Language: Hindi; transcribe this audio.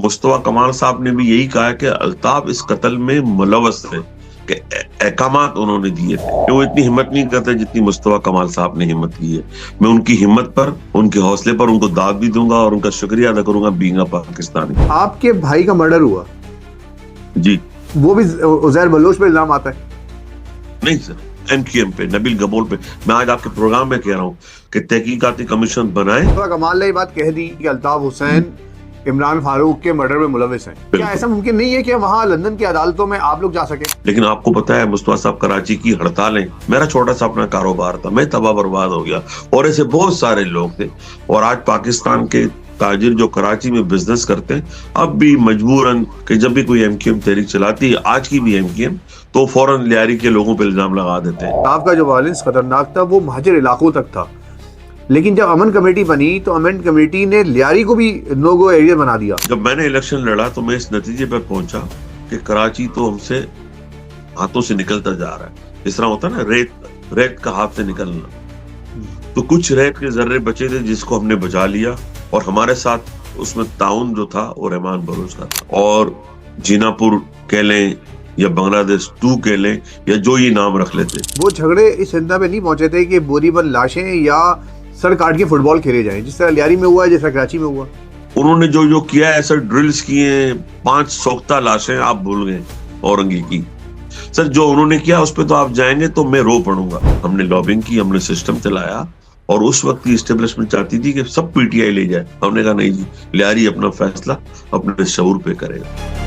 मुस्तफा कमाल साहब ने भी यही कहा कि अल्ताफ इस कत्ल में मुलव्वस है, कि अहकामात उन्होंने दिए थे। वो इतनी हिम्मत नहीं करते जितनी मुस्तफा कमाल साहब ने हिम्मत की है। मैं उनकी हिम्मत पर, उनके हौसले पर उनको दाद भी दूंगा और उनका शुक्रिया अदा करूंगा बीइंग अ पाकिस्तानी। आपके भाई का मर्डर हुआ जी, वो भी उज़ैर बलोच पे इल्जाम आता है? नहीं सर, MQM पे, नबील गबोल पे। मैं आज आपके प्रोग्राम में कह रहा हूँ कि तहकीकाती कमीशन बनाए। मुस्तफा कमाल ने ये बात कह दी कि अल्ताफ हुसैन इमरान फारूक के मर्डर में मुलविस हैं। क्या ऐसा मुमकिन नहीं है कि वहाँ लंदन की अदालतों में आप लोग जा सके? लेकिन आपको पता है मुस्तफा साहब कराची की हड़तालें, मेरा छोटा सा अपना कारोबार था, मैं तबाह बर्बाद हो गया और ऐसे बहुत सारे लोग थे। और आज पाकिस्तान के ताजिर जो कराची में बिजनेस करते हैं, अब भी मजबूरन कि जब भी कोई MQM तहरीक चलाती है, आज की भी MQM, तो फौरन लियारी के लोगों पर इल्जाम लगा देते हैं। आपका जो वायलेंस खतरनाक था वो महाजर इलाकों तक था, लेकिन जब अमन कमेटी बनी तो अमन कमेटी ने लियारी को भी नो गो एरिया बना दिया। जब मैंने इलेक्शन लड़ा तो मैं इस नतीजे पर पहुंचा कि कराची तो हमसे हाथों से निकलता जा रहा है। इस तरह होता है ना, रेत का हाथ से निकलना। तो कुछ रेत के जर्रे बचे थे जिसको हमने बचा लिया, और हमारे साथ उसमें ताउन जो था वो रहमान बलोच का था। और जीनापुर कह लें या बांग्लादेश 2 कह लें या जो ये नाम रख लेते, वो झगड़े इस हिंदा में नहीं पहुंचे थे कि बोरीबंद लाशें या सर काट के फुटबॉल खेले जाएं, जिस तरह लियारी में हुआ है, जैसा कराची में हुआ। उन्होंने जो जो किया है, ऐसा ड्रिल्स किए, 5 सोख्ता लाशें आप भूल गए औरंगी की। सर जो उन्होंने किया उस पर तो आप जाएंगे तो मैं रो पड़ूंगा। हमने लॉबिंग की, हमने सिस्टम चलाया, और उस वक्त की एस्टेब्लिशमेंट चाहती थी कि सब PTI ले जाए। हमने कहा नहीं जी, लियारी अपना फैसला अपने शऊर पे करेगा।